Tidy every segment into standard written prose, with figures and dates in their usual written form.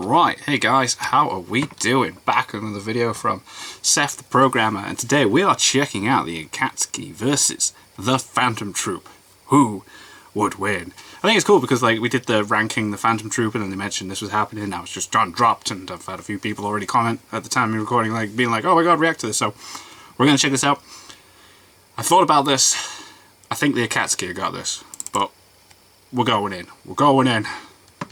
Alright, hey guys, how are we doing? Back with another video from Seth the Programmer, and today we are checking out the Akatsuki versus the Phantom Troupe. Who would win? I think it's cool because we did the ranking the Phantom Troupe and then they mentioned this was happening. Now it's just John dropped, and I've had a few people already comment at the time of recording, being like, oh my god, react to this. So we're going to check this out. I thought about this. I think the Akatsuki got this, but we're going in. We're going in.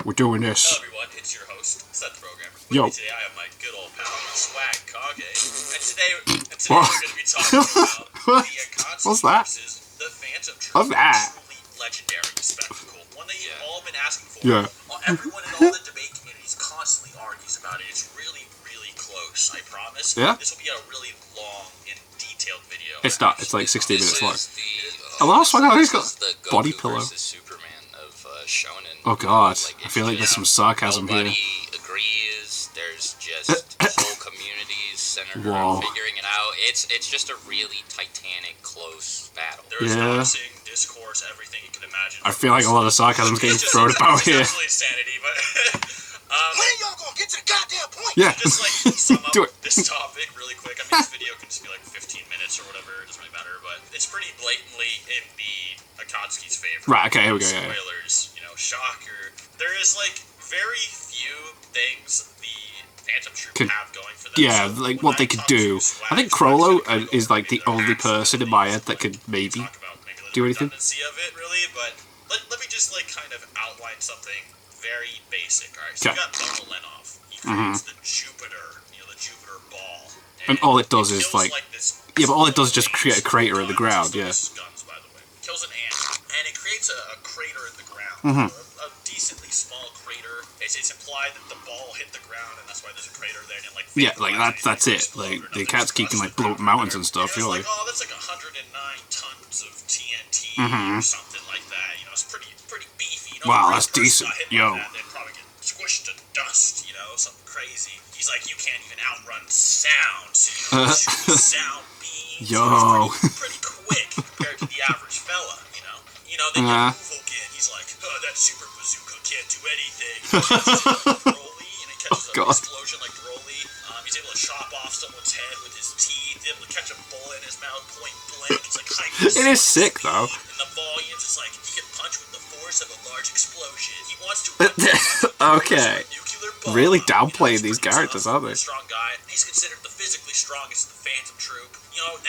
We're doing this. Hello everyone, it's your host, Seth the Programmer. With Yo. me today I have my good old pal, Swag Kage. And today we're going to be talking about the Akatsuki What's that? versus the Phantom Troupe. What's that? Truly legendary spectacle. One that you've all been asking for. Yeah. Everyone in all the debate communities constantly argues about it. It's really, really close, I promise. Yeah? This will be a really long and detailed video. It's not. It's like 16 minutes long. The, Oh, last one, he's got the body Goku pillow. versus Superman of Shonen. Oh god, Like, I feel like there's some sarcasm nobody here. agrees. There's just whole communities centered Whoa. around figuring it out. It's just a really titanic, close battle. There is Yeah. boxing, discourse, everything you can imagine. I feel like a lot of sarcasm is getting thrown about here. It's absolute insanity, but When are y'all gonna get to the goddamn point? Yeah, just sum up do it. this topic really quick. I mean, this video can just be 15 minutes or whatever. It doesn't really matter, but it's pretty blatantly in the Akatsuki's favor. Right, okay, here we go, yeah. Spoilers, shocker. There is very few things the Phantom Troupe have going for them. Yeah, So like when what they I could talk to do. Swag, I think Swag's Crollo gonna go is over the maybe only their person in my head that could maybe talk about maybe do anything. redundancy of it, really, but let me just kind of outline something very basic. All right, so you got Bone Lenov. He creates the Jupiter, the Jupiter ball, And all it does is, kills, this yeah, but all it does is just create a crater in the ground, yeah. Guns, by the way, kills an ant, and it creates a crater in the ground, a decently small crater. It's implied that the ball hit the ground, and that's why there's a crater there. And Yeah, that's it. The Akatsuki can blow up mountains and stuff. It's You're like, oh, that's 109 tons of TNT or something like that. It's pretty beefy. Wow, the that's person decent. got hit Yo. by that, they'd probably get squished to dust. Something crazy. He's like, you can't even outrun sound. So, shoot sound beams. Yo. It's pretty quick compared to the average fella. Then you move again. He's like, oh, that super bazooka can't do anything. Broly, and it catches an explosion like Broly. He's able to chop off someone's head with his teeth. He's able to catch a bullet in his mouth point blank. It's like it is sick though. And the volumes, it's like he can punch with the force of a large explosion. He wants to okay. nuclear bomb. Really downplaying these characters, aren't they? Strong guy. He's considered the physically strongest of the Phantom Troupe.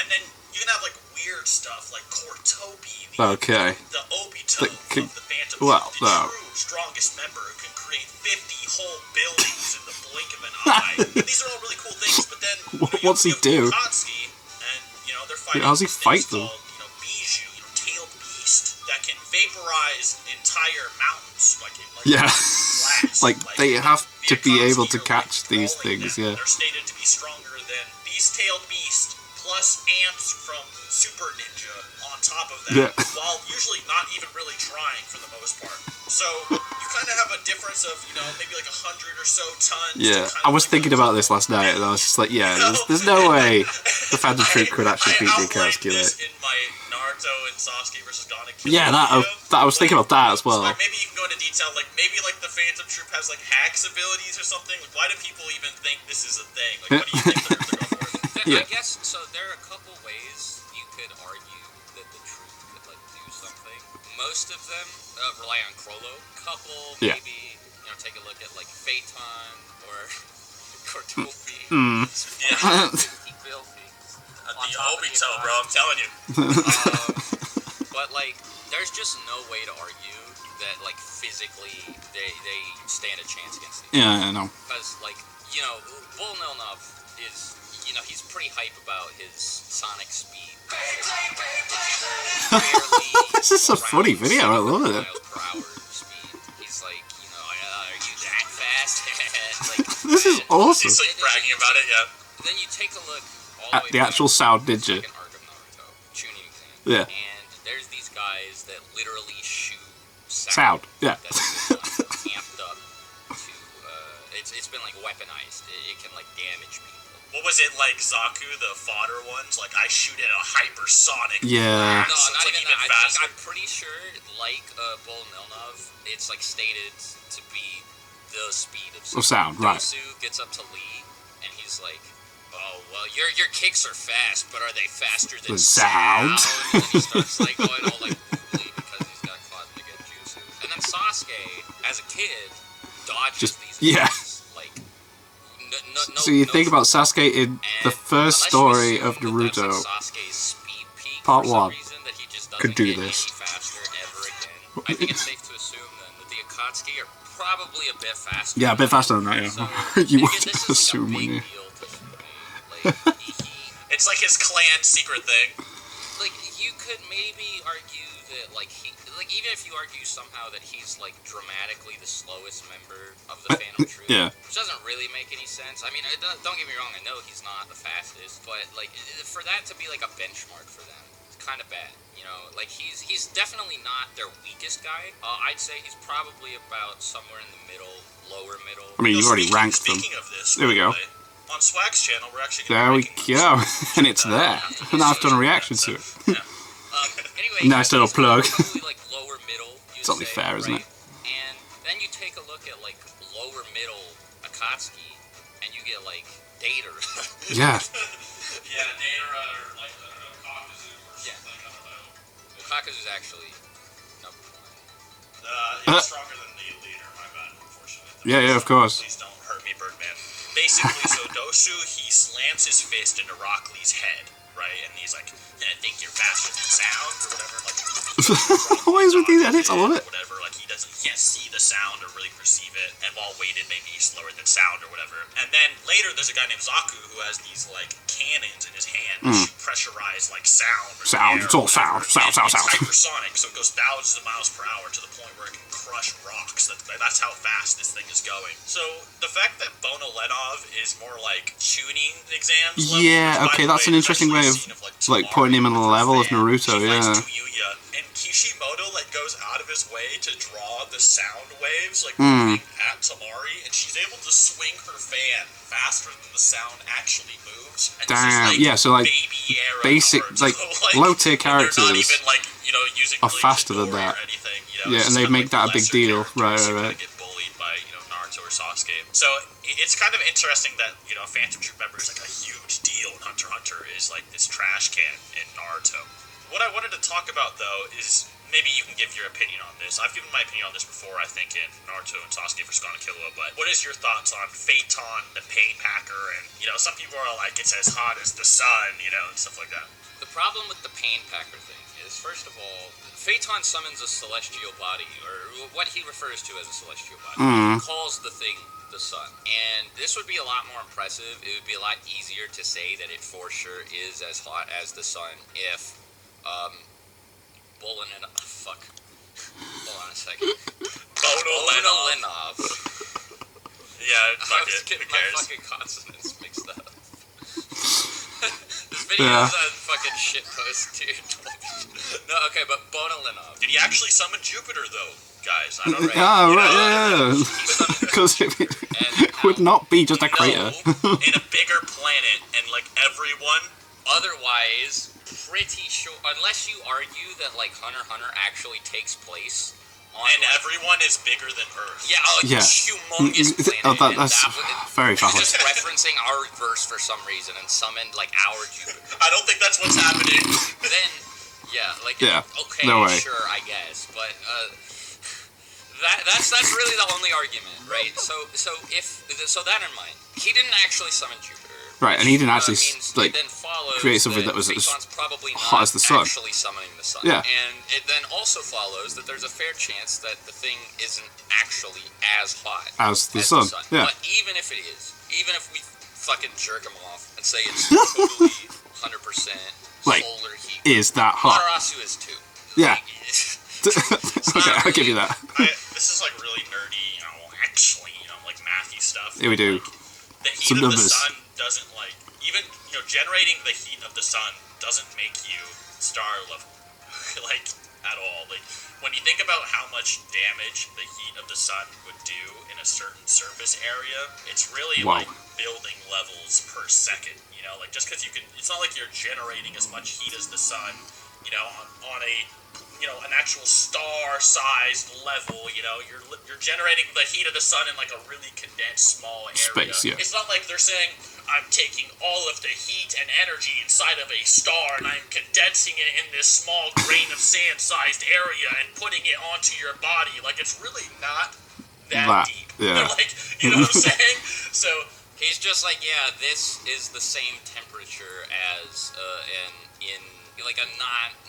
And then you can have weird stuff like Cortobi, Okay. the Obito of the Phantom well, Troupe, the true strongest member who can create 50 whole buildings in the blink of an eye. These are all really cool things, but then what's he do? Akatsuki, and they're fighting How's he these fight things them? called, Bijou, tailed beast that can vaporize entire mountains, Yeah. blast. They have to be Akatsuki able to are, catch these crawling things, them. yeah. They're stated to be stronger than beast-tailed beast plus ants from Super Ninja on top of that, Yeah. while usually not even really trying for the most part. So you kind of have a difference of maybe 100 or so tons. Yeah, I was thinking about this last night, and I was just like, yeah, there's no way the Phantom Troupe could actually beat the Akatsuki. This in my Naruto and Sasuke versus Gon and Killua Yeah, video. I was thinking about that as well. Maybe you can go into detail. Maybe the Phantom Troupe has hacks abilities or something. Why do people even think this is a thing? What do you think they're going for? Yeah. I guess so. There are a couple ways you could argue that the Troupe could do something. Most of them rely on Crollo. Couple maybe take a look at Phaeton or Cortobi. Yeah. Filthy. The Obito, bro. I'm telling you. But there's just no way to argue that physically they stand a chance against these. Yeah, I know. Because Bull Nilnov is he's pretty hype about his sonic speed. This is a funny video. I love it. Miles per hour speed. He's like, are you that fast? This is awesome. He's bragging about it, yeah. Then you take a look all At the way actual back Sound to the Ninja. second arc of Naruto, Chunin exam. Yeah. And there's these guys that literally shoot Sound, yeah. That's amped up to it's been weaponized. It can damage people. What was it Zaku, the fodder ones? I shoot at a hypersonic Yeah. blast. No, So not it's even that. faster. I'm pretty sure, Bull Nilnov, it's stated to be the speed of sound, right. Dosu gets up to Lee, and he's like, oh, well, your kicks are fast, but are they faster than sound? And he starts like going all like wobbly because he's got caught in the genjutsu. And then Sasuke, as a kid, dodges these moves, like so you think about Sasuke in the first story of Naruto, part 1, could do this. I think it's safe to assume then that the Akatsuki are probably a bit faster. Yeah, a bit faster than that, yeah. So, you would this assume, wouldn't you? It's like his clan secret thing. Like, you could maybe argue that, like, even if you argue somehow that he's, like, dramatically the slowest member of the Phantom Troupe, which doesn't really make any sense. I mean, don't get me wrong, I know he's not the fastest, but, like, for that to be, like, a benchmark for them, it's kind of bad. You know, like, he's definitely not their weakest guy. I'd say he's probably about somewhere in the middle, lower middle. I mean, you've already ranked them. Speaking of this, there we go. On Swag's channel, we're actually there we go. And it's there. And I've done a reaction to it. Anyway, nice little plug. Probably, like, lower middle, it's only fair, isn't it? And then you take a look at, like, lower middle Akatsuki, and you get, like, Dater. Yeah. Yeah, Dater or, like, Akakuzu or something, I don't know. Akakuzu's actually number 1. He's stronger than the leader, my bad, unfortunately. Yeah, of course. Please don't hurt me, Birdman. Basically, so Dosu, he slams his fist into Rock Lee's head, right? And he's like, I think you're faster than sound, or whatever. Like, always with these edits, I love it. Whatever, like, he can't see the sound or really perceive it, and while weighted, maybe he's slower than sound or whatever. And then later, there's a guy named Zaku who has these, like, cannons in his hand which pressurize, like, sound. It's all sound. It's hypersonic, so it goes thousands of miles per hour to the point where it can crush rocks. That's how fast this thing is going. So the fact that Bono Lenov is more like tuning exams level, yeah, okay, that's an interesting way of like putting him on the level of Naruto, yeah. And Kishimoto like goes out of his way to draw the sound waves like moving at Tamari, and she's able to swing her fan faster than the sound actually moves. And damn, this is, like, yeah, so like basic, like low tier characters not even, like, you know, using are faster than that. Anything, you know, yeah, and they make that a big deal, right. Get bullied by, you know, Naruto or Sasuke. So it's kind of interesting that, you know, a Phantom Troupe member is like a huge deal, and Hunter x Hunter is like this trash can in Naruto. What I wanted to talk about, though, is maybe you can give your opinion on this. I've given my opinion on this before, I think, in Naruto and Sasuke for Sukuna Killua, but what is your thoughts on Phaeton, the Pain Packer, and, you know, some people are like, it's as hot as the sun, you know, and stuff like that. The problem with the Pain Packer thing is, first of all, Phaeton summons a celestial body, or what he refers to as a celestial body. He calls the thing the sun. And this would be a lot more impressive. It would be a lot easier to say that it for sure is as hot as the sun if, Hold on a second. Bono Lenov. Yeah, I was getting my fucking consonants mixed up. This video is a fucking shitpost, dude. No, okay, but Bono Lenov. Did he actually summon Jupiter, though, guys? I don't know. Ah, right, yeah. Because it would not be just a crater. In a bigger planet, and, like, everyone... Otherwise, pretty sure, unless you argue that, like, Hunter x Hunter actually takes place on, and like, everyone is bigger than Earth. Yeah, humongous planet. That's very valid. Just referencing our verse for some reason and summoned, like, our Jupiter. I don't think that's what's happening. Then, yeah, like, okay, no way. Sure, I guess, but, that's really the only argument, right? So that in mind, he didn't actually summon Jupiter. Right, and he didn't actually like create something that was as hot as the sun. Actually summoning the sun. Yeah. And it then also follows that there's a fair chance that the thing isn't actually as hot as the sun. Yeah. But even if it is, even if we fucking jerk him off and say it's totally 100% like, solar heat, is that hot? Matarasu is too. Yeah. Okay, I'll give you that. This is like really nerdy, you know, actually, you know, like mathy stuff. Yeah, we do. Like, the heat of the sun doesn't, like, even, you know, generating the heat of the sun doesn't make you star level, like, at all. Like, when you think about how much damage the heat of the sun would do in a certain surface area, it's really, like, building levels per second, you know? Like, just because you can, it's not like you're generating as much heat as the sun, you know, on a an actual star-sized level. You're generating the heat of the sun in like a really condensed small area. Space, yeah. It's not like they're saying, I'm taking all of the heat and energy inside of a star and I'm condensing it in this small grain of sand-sized area and putting it onto your body. Like, it's really not that deep. Yeah. Like, you know what I'm saying? So he's just like, yeah, this is the same temperature as in like a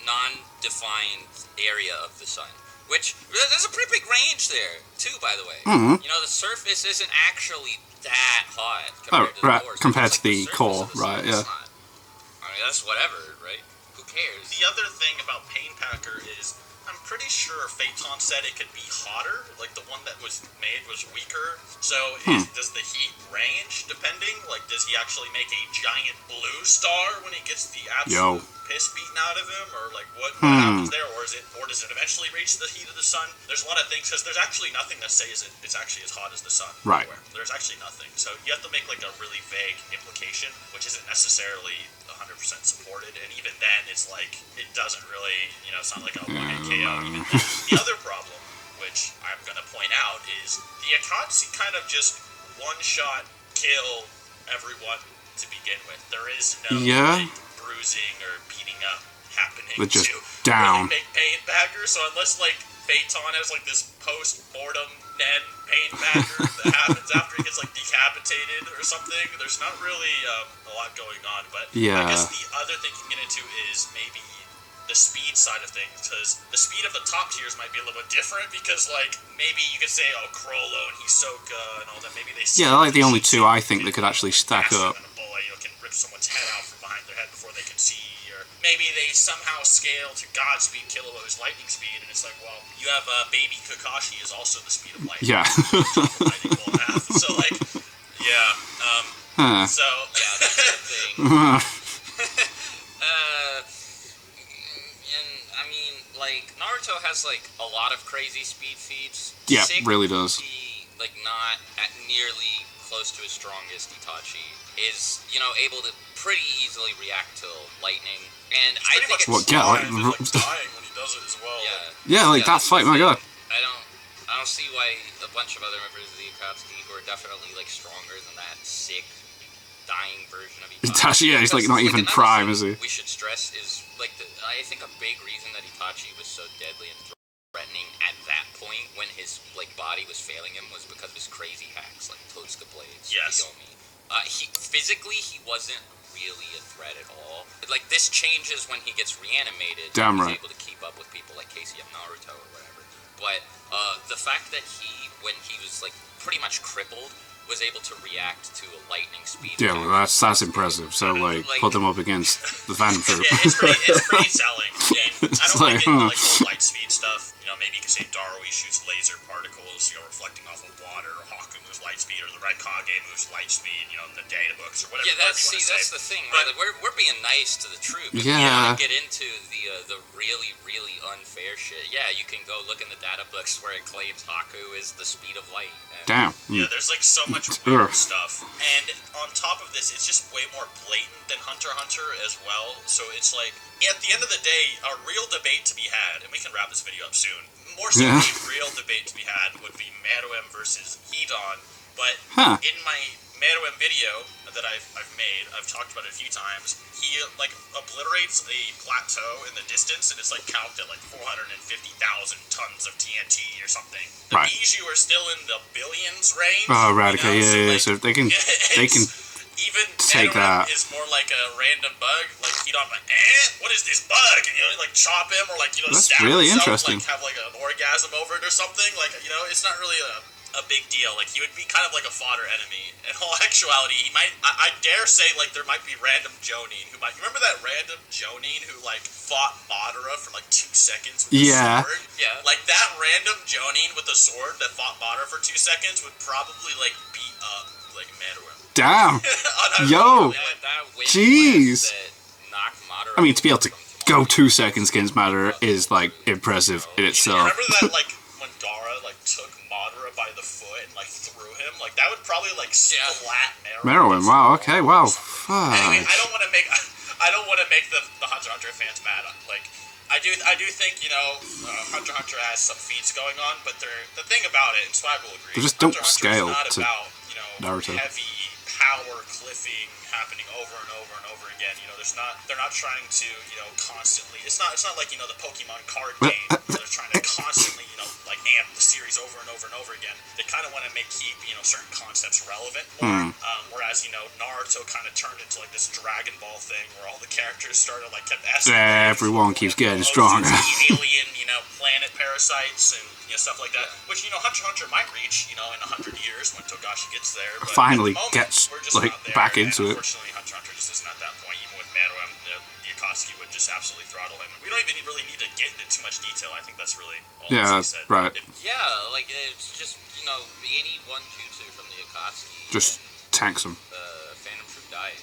non-defined area of the sun. Which, there's a pretty big range there, too, by the way. Mm-hmm. The surface isn't actually that hot compared to the core. So compared to the core, right, yeah. I mean, that's whatever, right? Who cares? the other thing about Painpacker is I'm pretty sure Phaeton said it could be hotter. Like, the one that was made was weaker. So, does the heat range, depending? Like, does he actually make a giant blue star when he gets the absolute piss beaten out of him? Or, like, what happens there? Or does it eventually reach the heat of the sun? There's a lot of things, because there's actually nothing that says it's actually as hot as the sun. Right. Anywhere. There's actually nothing. So, you have to make, like, a really vague implication, which isn't necessarily 100% supported. And even then, it's like, it doesn't really, it's not like a one-hit KO. Even then. The other problem, which I'm going to point out, is the Akatsuki kind of just one-shot kill everyone to begin with. There is no like, bruising or beating up happening. They're just to down. Really make Painpacker. So unless like Phaeton has like this post-mortem Nen Painpacker that happens after he gets like decapitated or something, there's not really a lot going on. But I guess the other thing you can get into is maybe the speed side of things, because the speed of the top tiers might be a little bit different, because like maybe you could say Crollo and Hisoka and all that, maybe they they're like the only two I think that could actually stack up. And a bullet, can rip someone's head out from behind their head before they can see, or maybe they somehow scale to Godspeed Killua's lightning speed, and it's like, well, you have baby Kakashi is also the speed of light. Yeah. Lightning bolt half. So like, so that's the thing. I mean, like, Naruto has, like, a lot of crazy speed feats. Yeah, Sick really does. Like, not at nearly close to his strongest, Itachi, is, able to pretty easily react to lightning. And I think it's... dying when he does it as well. Yeah, that fight, my god. I don't see why a bunch of other members of the Akatsuki who are definitely, like, stronger than that sick, dying version of Itachi. He's, like, not even prime, is he? We should stress is, like, I think a big reason that Itachi was so deadly and threatening at that point when his, like, body was failing him was because of his crazy hacks, like Totsuka Blades, Yomi. Physically, he wasn't really a threat at all. Like, this changes when he gets reanimated. Damn He's right. able to keep up with people like Casey and Naruto or whatever. But the fact that he, when he was, like, pretty much crippled, was able to react to a lightning speed. Yeah, well, that's impressive. So, like, put them up against the Phantom Troupe. It's pretty telling. Yeah. I don't like the whole light speed stuff. Maybe you could say Darui shoots laser particles, reflecting off of water, or Haku moves light speed, or the Red Kage moves light speed, the data books, or whatever. Yeah, that's the thing, right? Like, we're being nice to the Troupe. If you want to get into the really, really unfair shit, yeah, you can go look in the data books where it claims Haku is the speed of light. Damn. Yeah, there's like so much weird stuff. And on top of this, it's just way more blatant than Hunter x Hunter as well. So it's like, at the end of the day, a real debate to be had, and we can wrap this video up soon, more so a real debate to be had would be Meruem versus Hidan. But in my Meruem video that I've made, I've talked about it a few times, he like obliterates a plateau in the distance, and it's like capped at like 450,000 tons of TNT or something. The Bijou are still in the billions range. Oh, Radicate, so they can even take Meruem that. is more like a random bug. Like, Hidan, like, what is this bug? And, like, chop him, or, like, That's stab really himself, interesting. like, have, like, an orgasm over it or something. Like, it's not really a big deal. Like, he would be kind of like a fodder enemy. In all actuality, he might, I dare say, like, there might be random Jonin who might, you remember that random Jonin who, like, fought Madara for, like, 2 seconds with a sword? Yeah. Like, that random Jonin with a sword that fought Madara for 2 seconds would probably, like, beat up, like, Meruem. Damn. Yo. Jeez. I mean, to be able to go 2 seconds against Madara is, like, impressive in itself. Remember that, like, when Gaara, like, took Madara by the foot and, like, threw him? Like, that would probably, like, splat Meruem, wow, okay, wow. Anyway, I don't want to make the Hunter x Hunter fans mad. Like, I do think, you know, Hunter x Hunter has some feats going on, but the thing about it, and Swag will agree, They just don't Hunter x scale Hunter is not to about, you know, Naruto. heavy power cliffing happening over and over and over again. You know, they're not trying to, you know, constantly. It's not like, you know, the Pokemon card game where they're trying to constantly, you know, like amp the series over and over and over again. They kind of want to keep, you know, certain concepts relevant more. Whereas, you know, Naruto kind of turned into like this Dragon Ball thing where all the characters started like kept asking. Everyone keeps getting stronger. Alien, you know, planet parasites and, you know, stuff like that. Which, you know, Hunter x Hunter might reach, you know, in 100 years when Togashi gets there. But finally at the moment, gets we're just like not there, back and into it. Unfortunately, Hunter x Hunter just isn't at that point. Even with Meruem, the Akatsuki would just absolutely throttle him. We don't even really need to get into too much detail. I think that's really all he said. Right. Yeah, like it's just, you know, 81 jutsu from the Akatsuki. Just tanks him. Phantom Troop dies.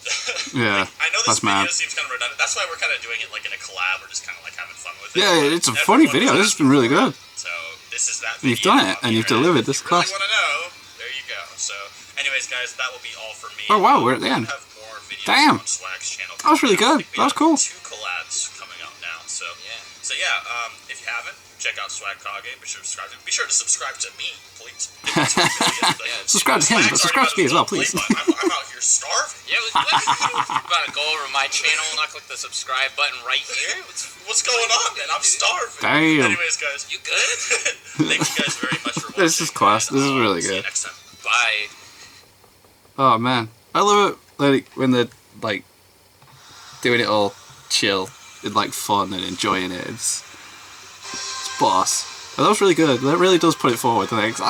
Yeah, I know this that's video mad. seems kind of redundant. That's why we're kind of doing it like in a collab. We're just kind of like having fun with it. Yeah, it's a funny video. This has been really good. So this is that. You've done it, and you've delivered. This class. If you really want to know, there you go. So, anyways, guys, that will be all for me. Oh wow, we're at the end. Have more videos Damn. on Swag's channel. That was really good. That was cool. 2 collabs coming up now. So if you haven't, check out Swag Kage. Be sure to subscribe. Be sure to subscribe to me, please. Subscribe to him, but subscribe to me as well, please. I'm out here starving. Yeah, about to go over to my channel and I click the subscribe button right here. What's going on, man? I'm starving. Damn. Anyways, guys, You good? thank you guys very much for watching. This is class. This is really See you good. next time. Bye. Oh man, I love it like when they're like doing it all chill and like fun and enjoying it. It's boss. And that was really good. That really does put it forward. Because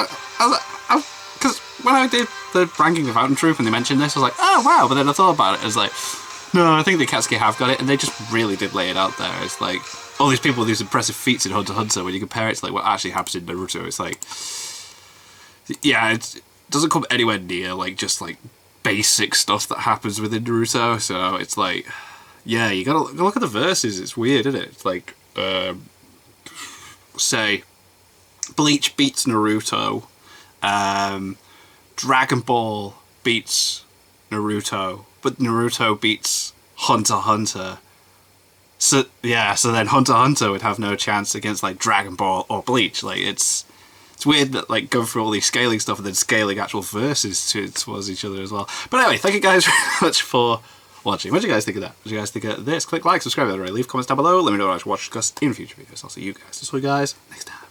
when I did the ranking of Fountain Troop and they mentioned this, I was like, oh wow. But then I thought about it. I was like, no, I think the Akatsuki have got it, and they just really did lay it out there. It's like all these people with these impressive feats in Hunter x Hunter. When you compare it to like what actually happens in Naruto, it's like, yeah, it doesn't come anywhere near like just like basic stuff that happens within Naruto. So it's like, yeah, you gotta look at the verses. It's weird, isn't it? It's like, say, Bleach beats Naruto, Dragon Ball beats Naruto, but Naruto beats Hunter x Hunter. So yeah, so then Hunter x Hunter would have no chance against like Dragon Ball or Bleach. Like it's weird that like going through all these scaling stuff and then scaling actual verses towards each other as well. But anyway, thank you guys very much for watching. What do you guys think of that? What do you guys think of this? Click like, subscribe, leave comments down below. Let me know what I should watch, discuss in future videos. I'll see you guys. This way, guys, next time.